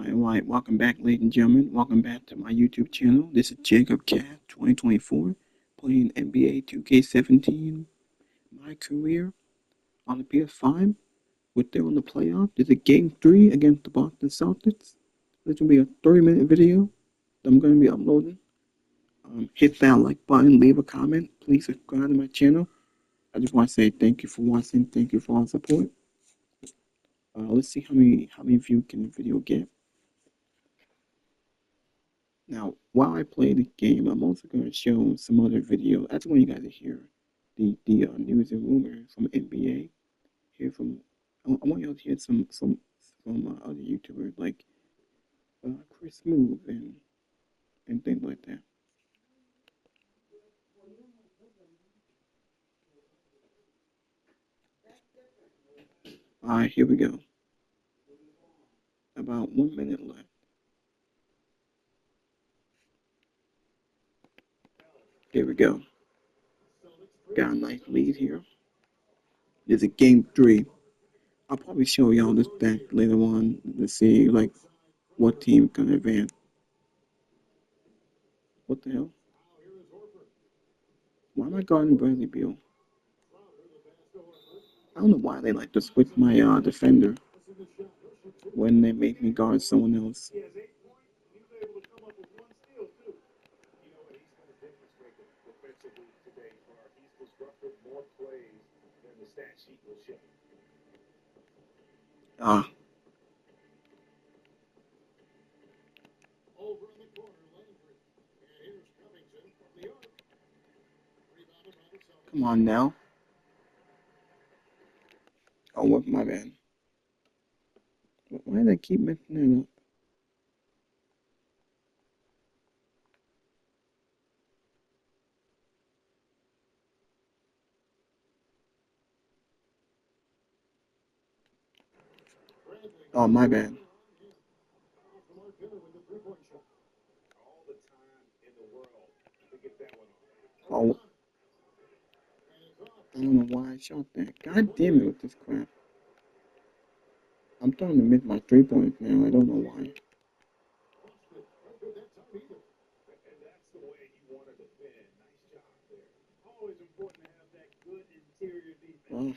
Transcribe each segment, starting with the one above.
Alright, welcome back, ladies and gentlemen. Welcome back to my YouTube channel. This is Jacob Cat 2024, playing NBA 2K17, MyCareer on the PS5. We're still in the playoff. This is Game 3 against the Boston Celtics. This will be a 30-minute video that I'm going to be uploading. Hit that like button, leave a comment. Please subscribe to my channel. I just want to say thank you for watching. Thank you for all the support. Let's see how many views can the video get. Now, while I play the game, I'm also going to show some other videos. I just want you guys to hear the news and rumors from NBA. I want y'all to hear some from other YouTubers like Chris Move and things like that. Alright, here we go. About 1 minute left. Here we go. Got a nice lead here. This is Game 3. I'll probably show y'all this deck later on to see like what team can advance. What the hell? Why am I guarding Bradley Beal? I don't know why they like to switch my defender when they make me guard someone else. Ah. Come on now. Oh, what? My bad. Why do they keep messing that up? Oh, my bad. Oh, I don't know why I shot that. God damn it with this crap. I'm starting to miss my 3 points now. I don't know why. Oh.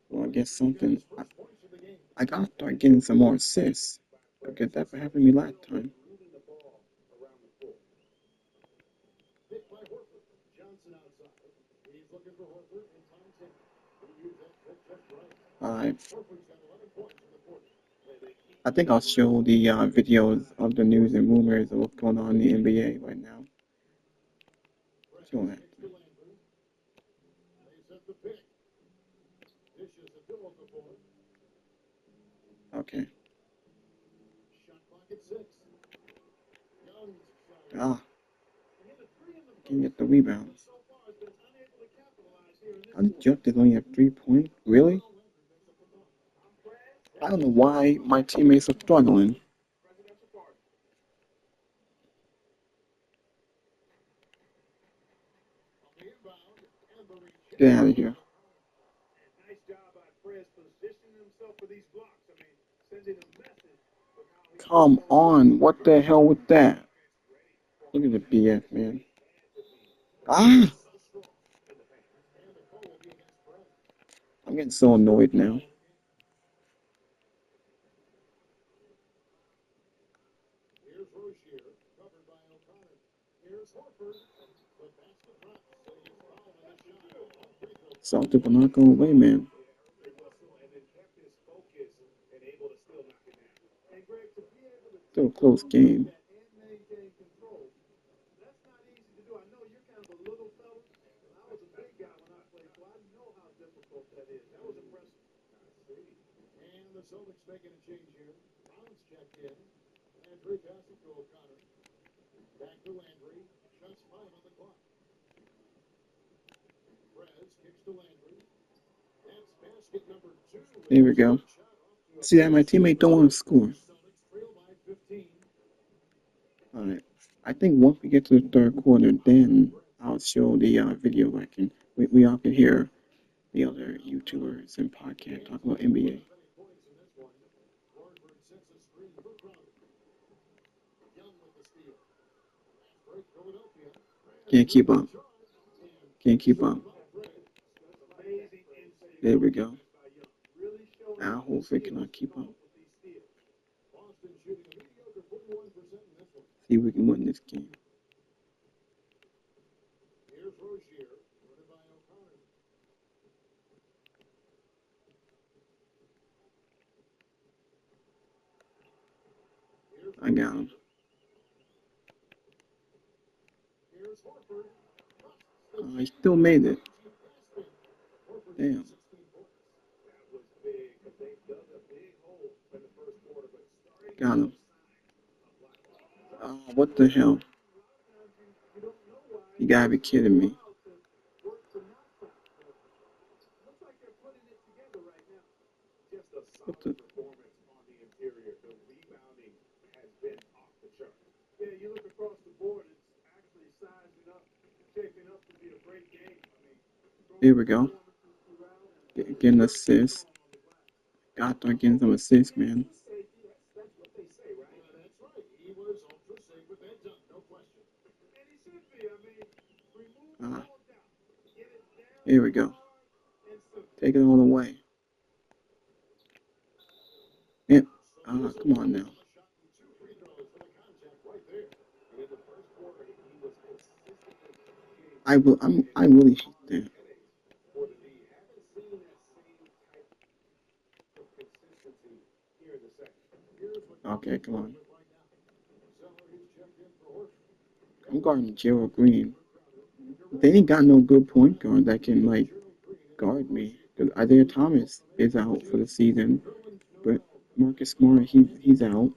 Well, I guess something. I gotta start getting some more assists because that's what happened to me last time. I think I'll show the videos of the news and rumors of what's going on in the NBA right now. Show that. Okay. Ah. Can get the rebounds. How did Justice only have 3 points? Really? I don't know why my teammates are struggling. Get out of here. Come on, what the hell with that? Look at the BS, man. Ah! I'm getting so annoyed now. Celtics will not go away, man. Still a close game. There we go. See that my teammate don't want to score. Alright. I think once we get to the third quarter, then I'll show the video. We all can hear the other YouTubers and podcasts talk about NBA. Can't keep up. Can't keep up. There we go. Now hopefully cannot keep up. See if we can win this game. I got him. I still made it. Damn. Got him. What the hell? You gotta be kidding me. What the? Here we go. Getting an assist. God, I'm getting some assists, man. Here we go. Take it all away. Yep. Come on now. I really hate that. Okay, come on. I'm guarding Gerald Green. They ain't got no good point guard that can like guard me. Because Isaiah Thomas is out for the season, but Marcus Smart he's out.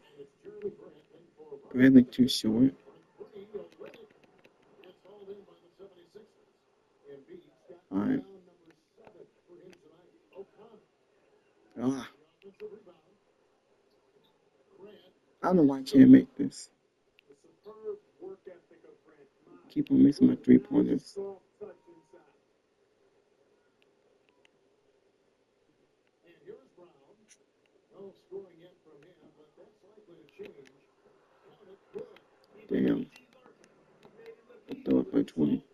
Bradley too short. Alright. I don't know why I can't make this. Keep on missing my 3-pointers. Damn. I throw it by 20.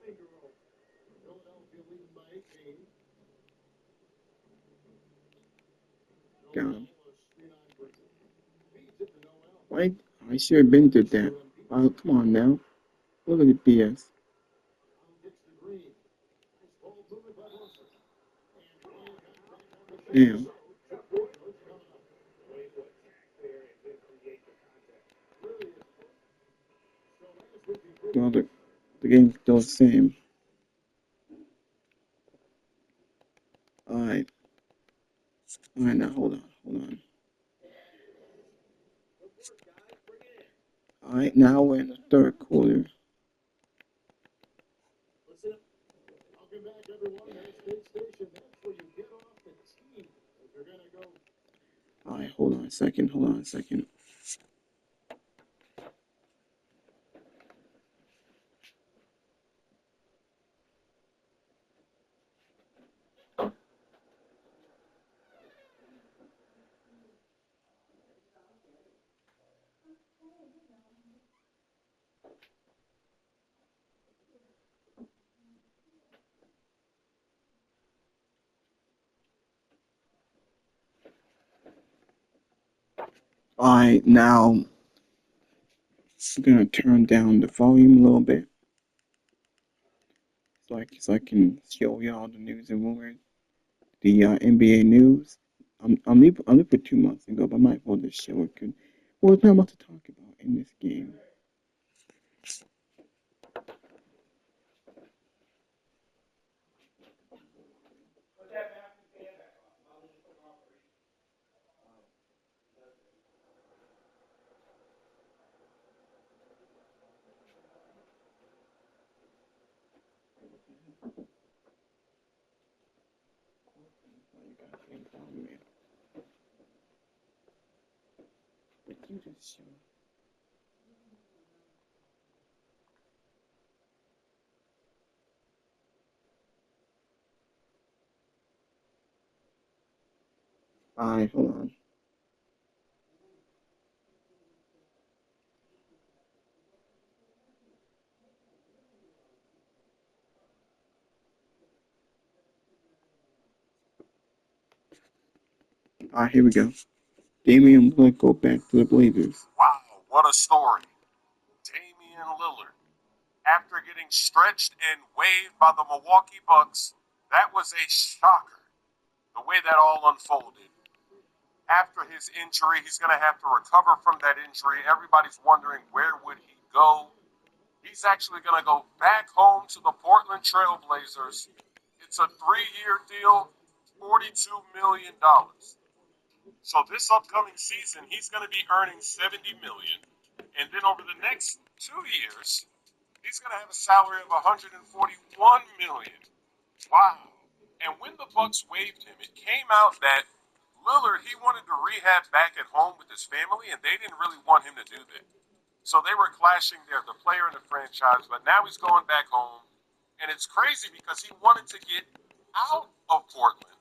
Got him. Why? I should have been to that. Oh, come on now. Look at the BS. Damn. Well, the game's still the same. Alright. Alright, now hold on. Alright, now we're in the third quarter. Alright, hold on a second. Alright, now I'm gonna turn down the volume a little bit so I can show y'all the news and rumors, the NBA news. I'm leaving for 2 months ago, but I might as well just show it. Well, there's not much to talk about in this game. Alright, hold on. Alright, here we go. Damian Lillard go back to the Blazers. Wow, what a story. Damian Lillard, after getting stretched and waived by the Milwaukee Bucks, that was a shocker, the way that all unfolded. After his injury, he's going to have to recover from that injury. Everybody's wondering where would he go. He's actually going to go back home to the Portland Trail Blazers. It's a 3-year deal, $42 million. So this upcoming season, he's going to be earning $70 million. And then over the next 2 years, he's going to have a salary of $141 million. Wow. And when the Bucks waived him, it came out that Lillard, he wanted to rehab back at home with his family, and they didn't really want him to do that. So they were clashing there, the player and the franchise, but now he's going back home. And it's crazy because he wanted to get out of Portland.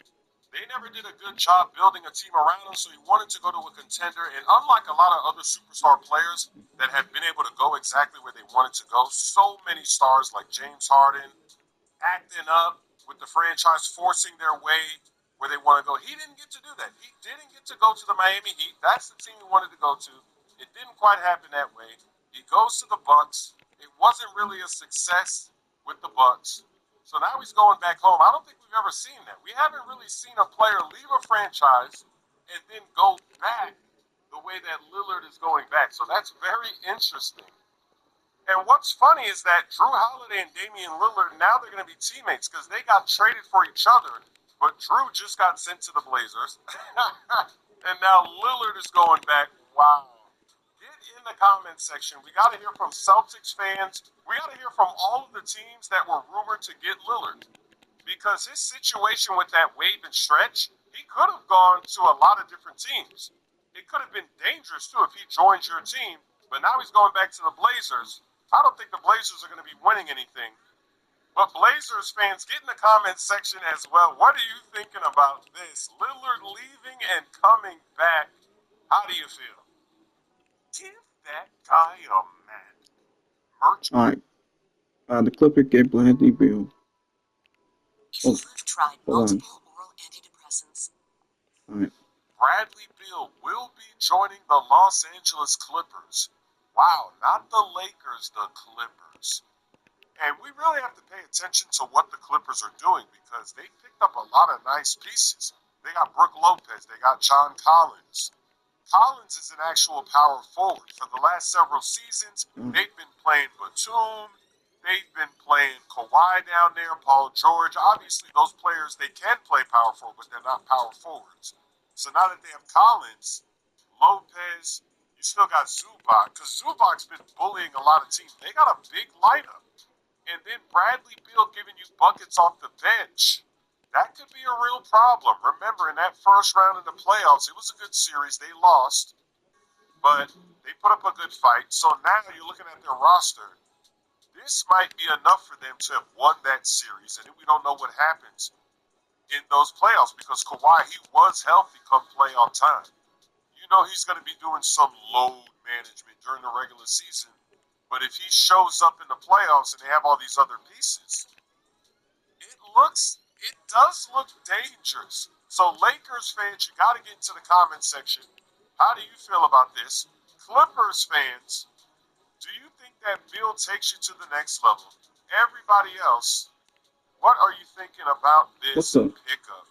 They never did a good job building a team around him, so he wanted to go to a contender. And unlike a lot of other superstar players that have been able to go exactly where they wanted to go, so many stars like James Harden, acting up with the franchise, forcing their way where they want to go. He didn't get to do that. He didn't get to go to the Miami Heat. That's the team he wanted to go to. It didn't quite happen that way. He goes to the Bucks. It wasn't really a success with the Bucks. So now he's going back home. I don't think we've ever seen that. We haven't really seen a player leave a franchise and then go back the way that Lillard is going back. So that's very interesting. And what's funny is that Drew Holiday and Damian Lillard, now they're going to be teammates because they got traded for each other. But Drew just got sent to the Blazers. And now Lillard is going back. Wow. Get in the comments section. We got to hear from Celtics fans. We got to hear from all of the teams that were rumored to get Lillard. Because his situation with that wave and stretch, he could have gone to a lot of different teams. It could have been dangerous too if he joined your team, but now he's going back to the Blazers. I don't think the Blazers are going to be winning anything. But Blazers fans, get in the comments section as well. What are you thinking about this? Lillard leaving and coming back. How do you feel? Give that guy a man. Merch. Alright, the Clippers get Bradley Beal. You should have tried multiple oral antidepressants. Alright. Bradley Beal will be joining the Los Angeles Clippers. Wow, not the Lakers, the Clippers. And we really have to pay attention to what the Clippers are doing because they picked up a lot of nice pieces. They got Brook Lopez, they got John Collins. Collins is an actual power forward. For the last several seasons, they've been playing Batum, they've been playing Kawhi down there, Paul George. Obviously, those players, they can play power forward, but they're not power forwards. So now that they have Collins, Lopez, you still got Zubac, because Zubac's been bullying a lot of teams. They got a big lineup. And then Bradley Beal giving you buckets off the bench. That could be a real problem. Remember, in that first round of the playoffs, it was a good series. They lost, but they put up a good fight. So now you're looking at their roster. This might be enough for them to have won that series. And then we don't know what happens in those playoffs because Kawhi, he was healthy come playoff time. You know he's going to be doing some load management during the regular season. But if he shows up in the playoffs and they have all these other pieces, it does look dangerous. So Lakers fans, you got to get into the comment section. How do you feel about this? Clippers fans, do you think that Bill takes you to the next level? Everybody else, what are you thinking about this pickup?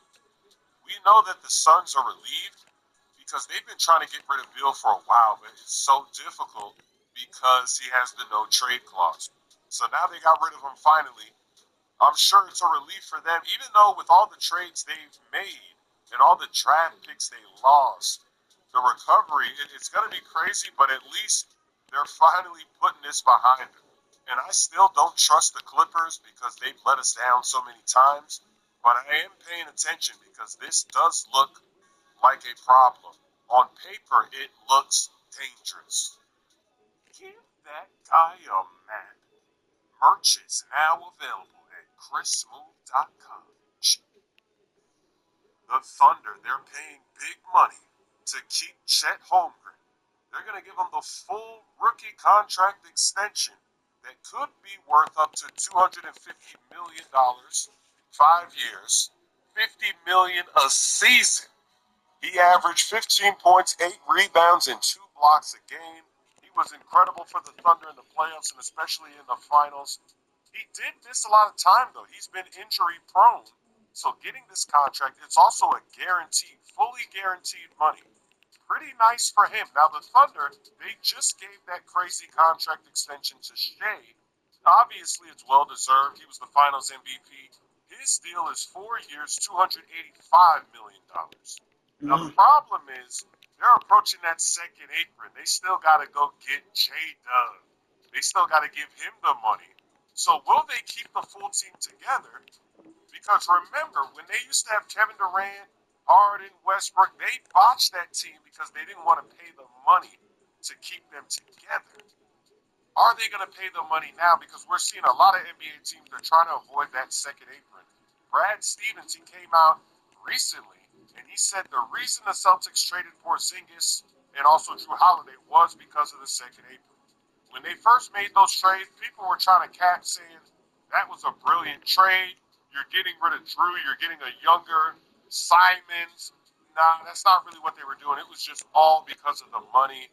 We know that the Suns are relieved because they've been trying to get rid of Bill for a while, but it's so difficult because he has the no trade clause. So now they got rid of him finally. I'm sure it's a relief for them, even though with all the trades they've made and all the draft picks they lost, the recovery, it's going to be crazy, but at least they're finally putting this behind them. And I still don't trust the Clippers because they've let us down so many times, but I am paying attention because this does look like a problem. On paper, it looks dangerous. Give that guy a man. Merch is now available at chrissmooth.com. The Thunder, they're paying big money to keep Chet Holmgren. They're going to give him the full rookie contract extension that could be worth up to $250 million, 5 years, $50 million a season. He averaged 15 points, 8 rebounds, and 2 blocks a game. He was incredible for the Thunder in the playoffs and especially in the finals. He did miss a lot of time, though. He's been injury prone. So getting this contract, it's also a guaranteed, fully guaranteed money. Pretty nice for him. Now, the Thunder, they just gave that crazy contract extension to Shea. Obviously, it's well-deserved. He was the finals MVP. His deal is 4 years, $285 million. The problem is they're approaching that second apron. They still got to go get J-Dub. They still got to give him the money. So will they keep the full team together? Because remember, when they used to have Kevin Durant, Harden, Westbrook, they botched that team because they didn't want to pay the money to keep them together. Are they going to pay the money now? Because we're seeing a lot of NBA teams that are trying to avoid that second apron. Brad Stevens, he came out recently, and he said the reason the Celtics traded Porzingis and also Drew Holiday was because of the second apron. When they first made those trades, people were trying to cap saying that was a brilliant trade. You're getting rid of Drew. You're getting a younger Simons. Nah, that's not really what they were doing. It was just all because of the money.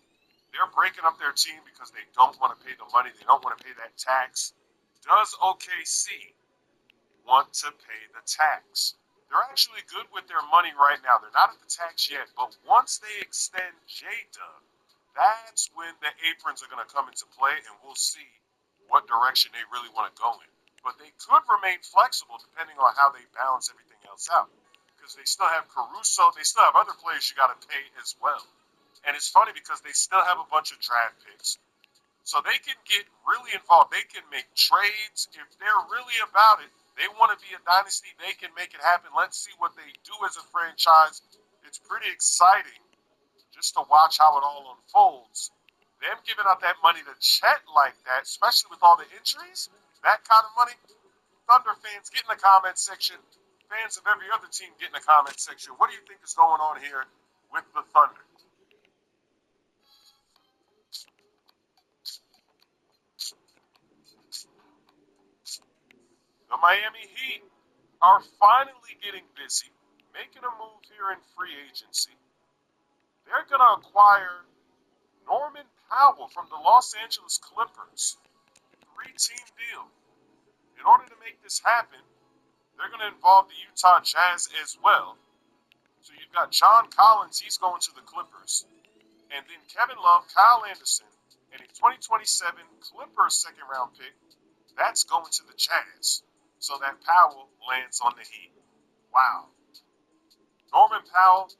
They're breaking up their team because they don't want to pay the money. They don't want to pay that tax. Does OKC want to pay the tax? They're actually good with their money right now. They're not at the tax yet, but once they extend J-Dub, that's when the aprons are going to come into play, and we'll see what direction they really want to go in. But they could remain flexible depending on how they balance everything else out. Because they still have Caruso, they still have other players you got to pay as well. And it's funny because they still have a bunch of draft picks. So they can get really involved. They can make trades. If they're really about it, they want to be a dynasty, they can make it happen. Let's see what they do as a franchise. It's pretty exciting just to watch how it all unfolds. Them giving out that money to Chet like that, especially with all the injuries, that kind of money, Thunder fans, get in the comment section. Fans of every other team, get in the comment section. What do you think is going on here with the Thunder? The Miami Heat are finally getting busy, making a move here in free agency. They're going to acquire Norman Powell from the Los Angeles Clippers. 3-team deal. In order to make this happen, they're going to involve the Utah Jazz as well. So you've got John Collins, he's going to the Clippers. And then Kevin Love, Kyle Anderson, and a 2027 Clippers second round pick, that's going to the Jazz. So that Powell lands on the Heat. Wow. Norman Powell,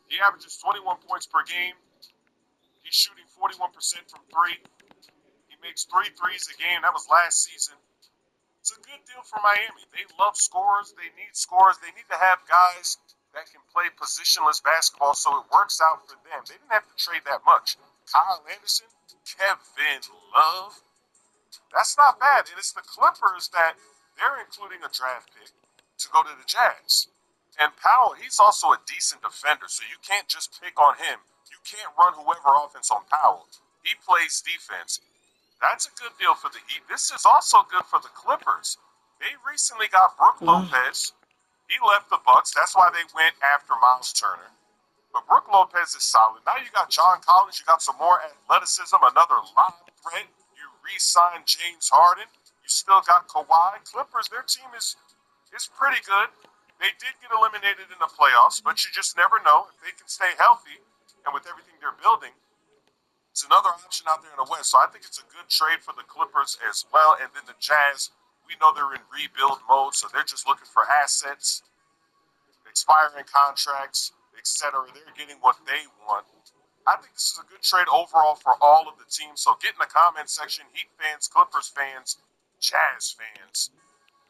he averages 21 points per game. He's shooting 41% from three. He makes 3 threes a game. That was last season. It's a good deal for Miami. They love scorers. They need scorers. They need to have guys that can play positionless basketball, so it works out for them. They didn't have to trade that much. Kyle Anderson, Kevin Love, that's not bad. And it's the Clippers that they're including a draft pick to go to the Jazz. And Powell, he's also a decent defender, so you can't just pick on him. You can't run whoever offense on Powell. He plays defense. That's a good deal for the Heat. This is also good for the Clippers. They recently got Brook Lopez. He left the Bucks. That's why they went after Miles Turner. But Brook Lopez is solid. Now you got John Collins. You got some more athleticism, another lob threat. You re-signed James Harden. You still got Kawhi. Clippers, their team is pretty good. They did get eliminated in the playoffs, but you just never know if they can stay healthy. And with everything they're building, it's another option out there in the West. So I think it's a good trade for the Clippers as well. And then the Jazz, we know they're in rebuild mode, so they're just looking for assets, expiring contracts, etc. They're getting what they want. I think this is a good trade overall for all of the teams. So get in the comment section, Heat fans, Clippers fans, Jazz fans,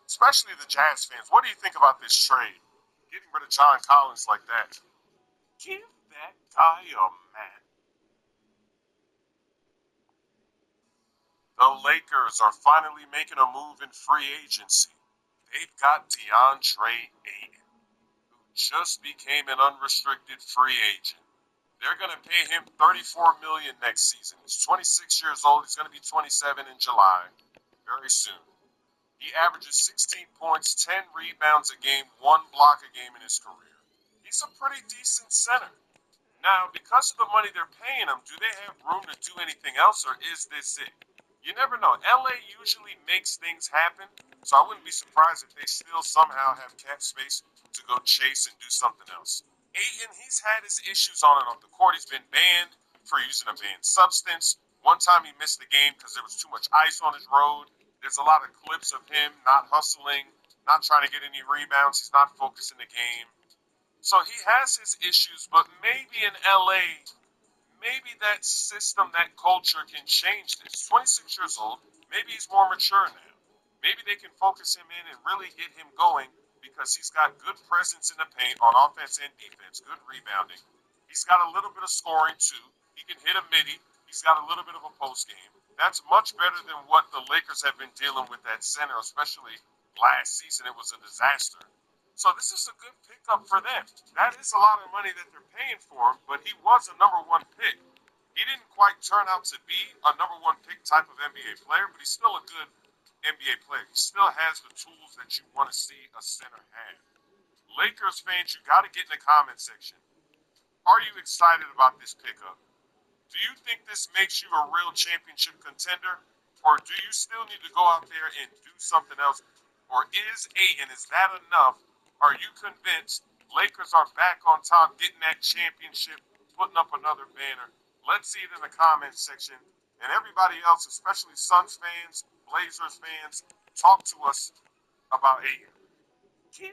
especially the Jazz fans. What do you think about this trade? Getting rid of John Collins like that. Give that guy a man. The Lakers are finally making a move in free agency. They've got DeAndre Ayton, who just became an unrestricted free agent. They're going to pay him $34 million next season. He's 26 years old. He's going to be 27 in July, very soon. He averages 16 points, 10 rebounds a game, 1 block a game in his career. He's a pretty decent center. Now, because of the money they're paying him, do they have room to do anything else, or is this it? You never know. LA usually makes things happen, so I wouldn't be surprised if they still somehow have cap space to go chase and do something else. Ayton, he's had his issues on and off the court. He's been banned for using a banned substance. One time he missed the game because there was too much ice on his road. There's a lot of clips of him not hustling, not trying to get any rebounds. He's not focused in the game. So he has his issues, but maybe in LA, maybe that system, that culture can change this. 26 years old, maybe he's more mature now. Maybe they can focus him in and really get him going because he's got good presence in the paint on offense and defense, good rebounding. He's got a little bit of scoring too. He can hit a midi. He's got a little bit of a post game. That's much better than what the Lakers have been dealing with at center, especially last season. It was a disaster. So this is a good pickup for them. That is a lot of money that they're paying for him, but he was a number one pick. He didn't quite turn out to be a number one pick type of NBA player, but he's still a good NBA player. He still has the tools that you want to see a center have. Lakers fans, you got to get in the comment section. Are you excited about this pickup? Do you think this makes you a real championship contender? Or do you still need to go out there and do something else? Or is 8 and is that enough? Are you convinced Lakers are back on top, getting that championship, putting up another banner? Let's see it in the comments section. And everybody else, especially Suns fans, Blazers fans, talk to us about 8.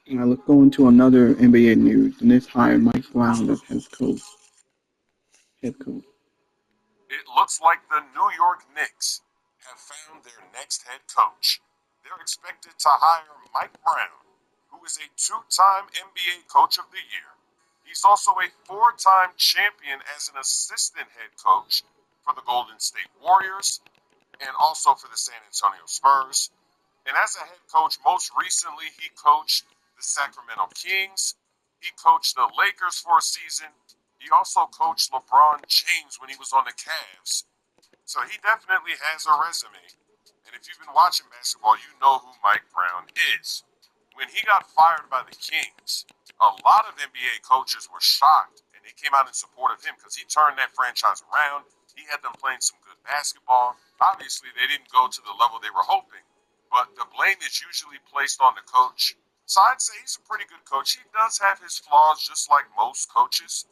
Now let's go into another NBA news. The Knicks hired Mike Brown as head coach. It looks like the New York Knicks have found their next head coach. They're expected to hire Mike Brown, who is a 2-time NBA Coach of the Year. He's also a 4-time champion as an assistant head coach for the Golden State Warriors and also for the San Antonio Spurs. And as a head coach, most recently he coached the Sacramento Kings. He coached the Lakers for a season. He also coached LeBron James when he was on the Cavs. So he definitely has a resume. And if you've been watching basketball, you know who Mike Brown is. When he got fired by the Kings, a lot of NBA coaches were shocked, and they came out in support of him because he turned that franchise around. He had them playing some good basketball. Obviously, they didn't go to the level they were hoping, but the blame is usually placed on the coach. So I'd say he's a pretty good coach. He does have his flaws, just like most coaches.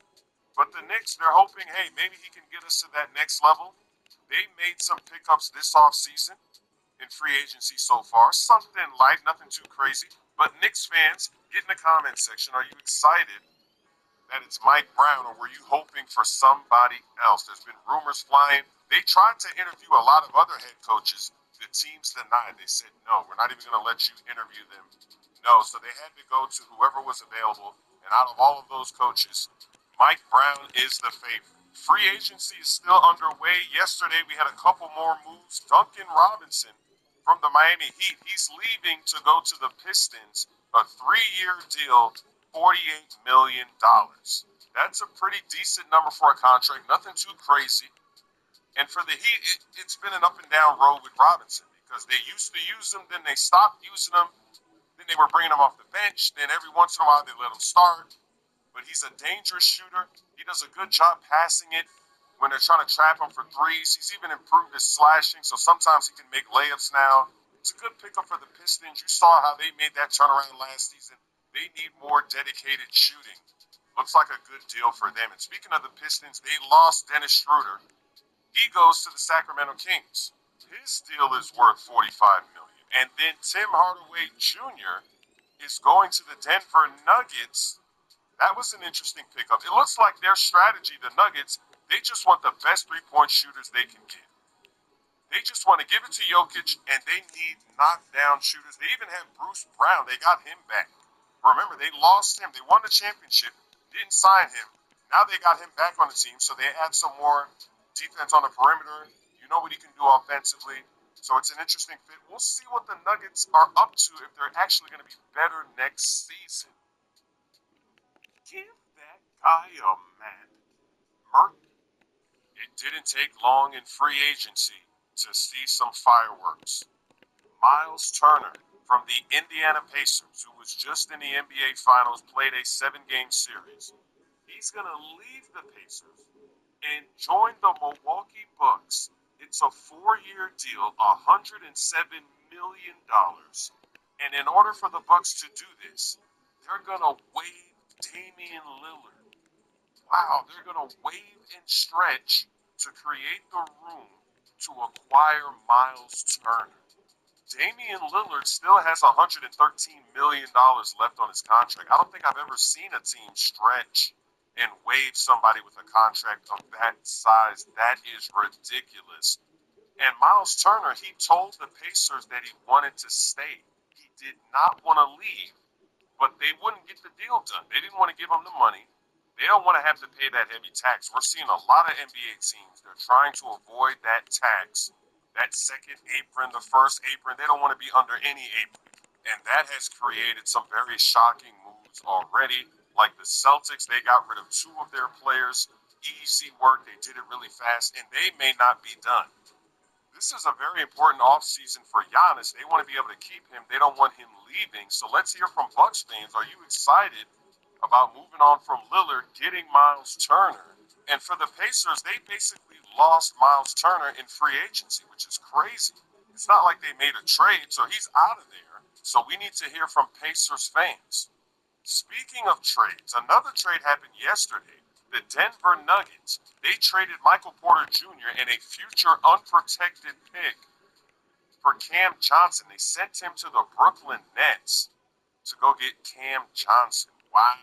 But the Knicks, they're hoping, hey, maybe he can get us to that next level. They made some pickups this offseason in free agency so far. Something light, nothing too crazy. But Knicks fans, get in the comments section. Are you excited that it's Mike Brown, or were you hoping for somebody else? There's been rumors flying. They tried to interview a lot of other head coaches. The teams denied. They said, no, we're not even going to let you interview them. No, so they had to go to whoever was available. And out of all of those coaches, Mike Brown is the favorite. Free agency is still underway. Yesterday, we had a couple more moves. Duncan Robinson from the Miami Heat, he's leaving to go to the Pistons. A 3-year deal, $48 million. That's a pretty decent number for a contract. Nothing too crazy. And for the Heat, it's been an up and down road with Robinson because they used to use him, then they stopped using him. Then they were bringing him off the bench. Then every once in a while they let him start. But he's a dangerous shooter. He does a good job passing it when they're trying to trap him for threes. He's even improved his slashing, so sometimes he can make layups now. It's a good pickup for the Pistons. You saw how they made that turnaround last season. They need more dedicated shooting. Looks like a good deal for them. And speaking of the Pistons, they lost Dennis Schroeder. He goes to the Sacramento Kings. His deal is worth $45 million. And then Tim Hardaway Jr. is going to the Denver Nuggets. That was an interesting pickup. It looks like their strategy, the Nuggets, they just want the best three-point shooters they can get. They just want to give it to Jokic, and they need knockdown shooters. They even have Bruce Brown. They got him back. Remember, they lost him. They won the championship, didn't sign him. Now they got him back on the team, so they add some more defense on the perimeter. You know what he can do offensively. So it's an interesting fit. We'll see what the Nuggets are up to if they're actually going to be better next season. Give that guy a man. It didn't take long in free agency to see some fireworks. Miles Turner from the Indiana Pacers, who was just in the NBA Finals, played a 7-game series. He's going to leave the Pacers and join the Milwaukee Bucks. It's a 4-year deal, $107 million. And in order for the Bucks to do this, they're going to waive Damian Lillard. Wow, they're going to waive and stretch to create the room to acquire Miles Turner. Damian Lillard still has $113 million left on his contract. I don't think I've ever seen a team stretch and waive somebody with a contract of that size. That is ridiculous. And Miles Turner, he told the Pacers that he wanted to stay. He did not want to leave, but they wouldn't get the deal done. They didn't want to give him the money. They don't want to have to pay that heavy tax. We're seeing a lot of NBA teams. They're trying to avoid that tax, that second apron, the first apron. They don't want to be under any apron. And that has created some very shocking moves already. Like the Celtics, they got rid of 2 of their players. Easy work. They did it really fast, and they may not be done. This is a very important offseason for Giannis. They want to be able to keep him. They don't want him leaving. So let's hear from Bucks fans. Are you excited about moving on from Lillard, getting Miles Turner? And for the Pacers, they basically lost Miles Turner in free agency, which is crazy. It's not like they made a trade, so he's out of there. So we need to hear from Pacers fans. Speaking of trades, another trade happened yesterday. The Denver Nuggets, they traded Michael Porter Jr. and a future unprotected pick for Cam Johnson. They sent him to the Brooklyn Nets to go get Cam Johnson. Wow.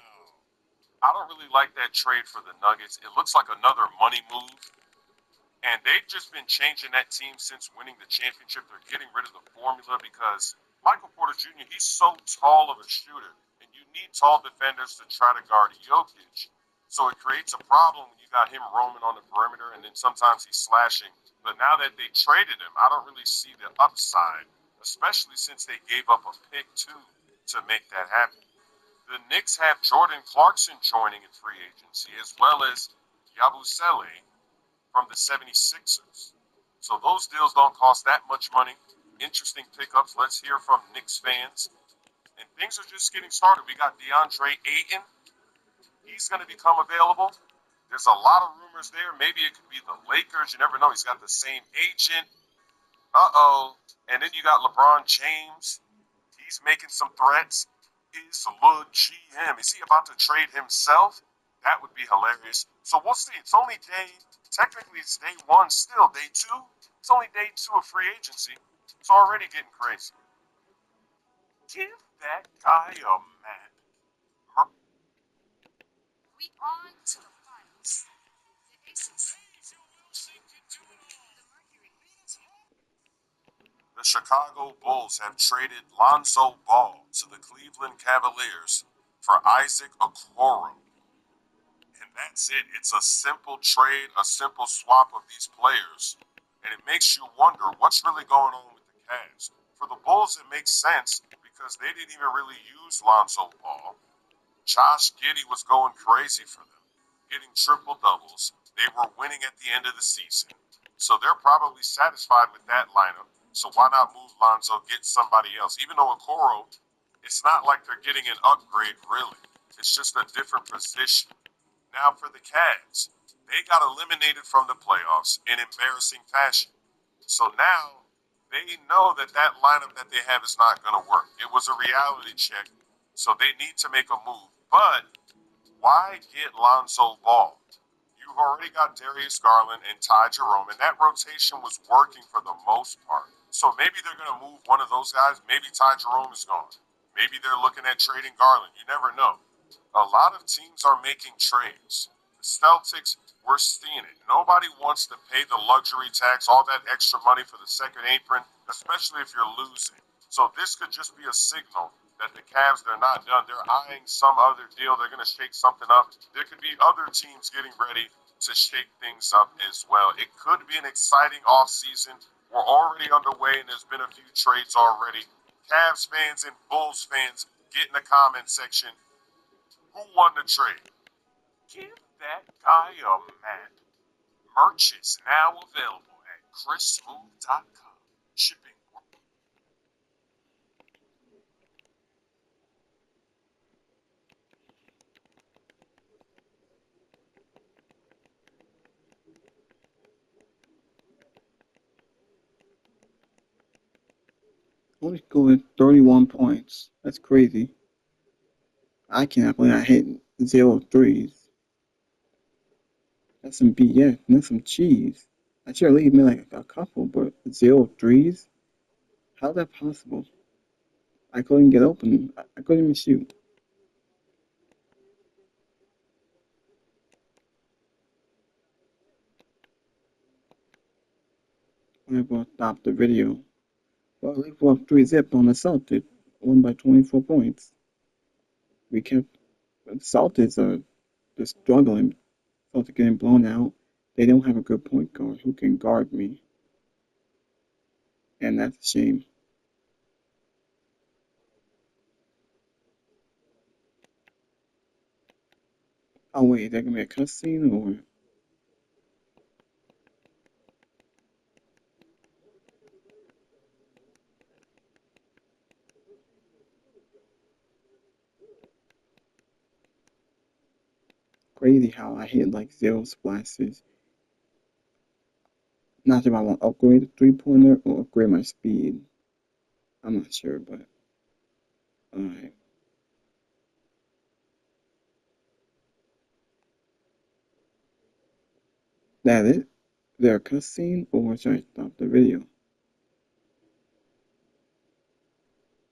I don't really like that trade for the Nuggets. It looks like another money move. And they've just been changing that team since winning the championship. They're getting rid of the formula because Michael Porter Jr., he's so tall of a shooter. And you need tall defenders to try to guard Jokic. So it creates a problem when you got him roaming on the perimeter and then sometimes he's slashing. But now that they traded him, I don't really see the upside, especially since they gave up a pick too to make that happen. The Knicks have Jordan Clarkson joining in free agency as well as Yabusele from the 76ers. So those deals don't cost that much money. Interesting pickups. Let's hear from Knicks fans. And things are just getting started. We got DeAndre Ayton. He's going to become available. There's a lot of rumors there. Maybe it could be the Lakers. You never know. He's got the same agent. Uh-oh. And then you got LeBron James. He's making some threats. Is the GM, is he about to trade himself? That would be hilarious. So we'll see. Technically it's day 1 still. Day 2, it's only day 2 of free agency. It's already getting crazy. Give that guy a man. We on to the finals. The Aces. The Chicago Bulls have traded Lonzo Ball to the Cleveland Cavaliers for Isaac Okoro. And that's it. It's a simple trade, a simple swap of these players. And it makes you wonder what's really going on with the Cavs. For the Bulls, it makes sense because they didn't even really use Lonzo Ball. Josh Giddey was going crazy for them, getting triple doubles. They were winning at the end of the season. So they're probably satisfied with that lineup. So why not move Lonzo, get somebody else? Even though Okoro, it's not like they're getting an upgrade, really. It's just a different position. Now for the Cavs, they got eliminated from the playoffs in embarrassing fashion. So now they know that that lineup that they have is not going to work. It was a reality check, so they need to make a move. But why get Lonzo Ball? You've already got Darius Garland and Ty Jerome, and that rotation was working for the most part. So maybe they're going to move one of those guys. Maybe Ty Jerome is gone. Maybe they're looking at trading Garland. You never know. A lot of teams are making trades. The Celtics, we're seeing it. Nobody wants to pay the luxury tax, all that extra money for the second apron, especially if you're losing. So this could just be a signal that the Cavs, they're not done. They're eyeing some other deal. They're going to shake something up. There could be other teams getting ready to shake things up as well. It could be an exciting offseason. We're already underway, and there's been a few trades already. Cavs fans and Bulls fans, get in the comment section. Who won the trade? Give that guy a mat. Merch is now available at chrissmooth.com. Shipping. Only scored 31 points. That's crazy. I cannot believe I hit 0 threes. That's some BS. That's some cheese. I should at least made like a couple, but 0 threes? How's that possible? I couldn't get open. I couldn't even shoot. I will stop the video. Well, we were 3-zip on the Celtics. Won by 24 points. We kept. The Celtics are just struggling. Celtics getting blown out. They don't have a good point guard who can guard me. And that's a shame. Oh wait, is that gonna be a cutscene or crazy how I hit like 0 splashes? Not sure if I want to upgrade the 3-pointer or upgrade my speed. I'm not sure, but alright. That it? Is there a cutscene or should I stop the video?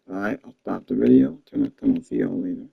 Alright, I'll stop the video. Turn it on. See y'all later.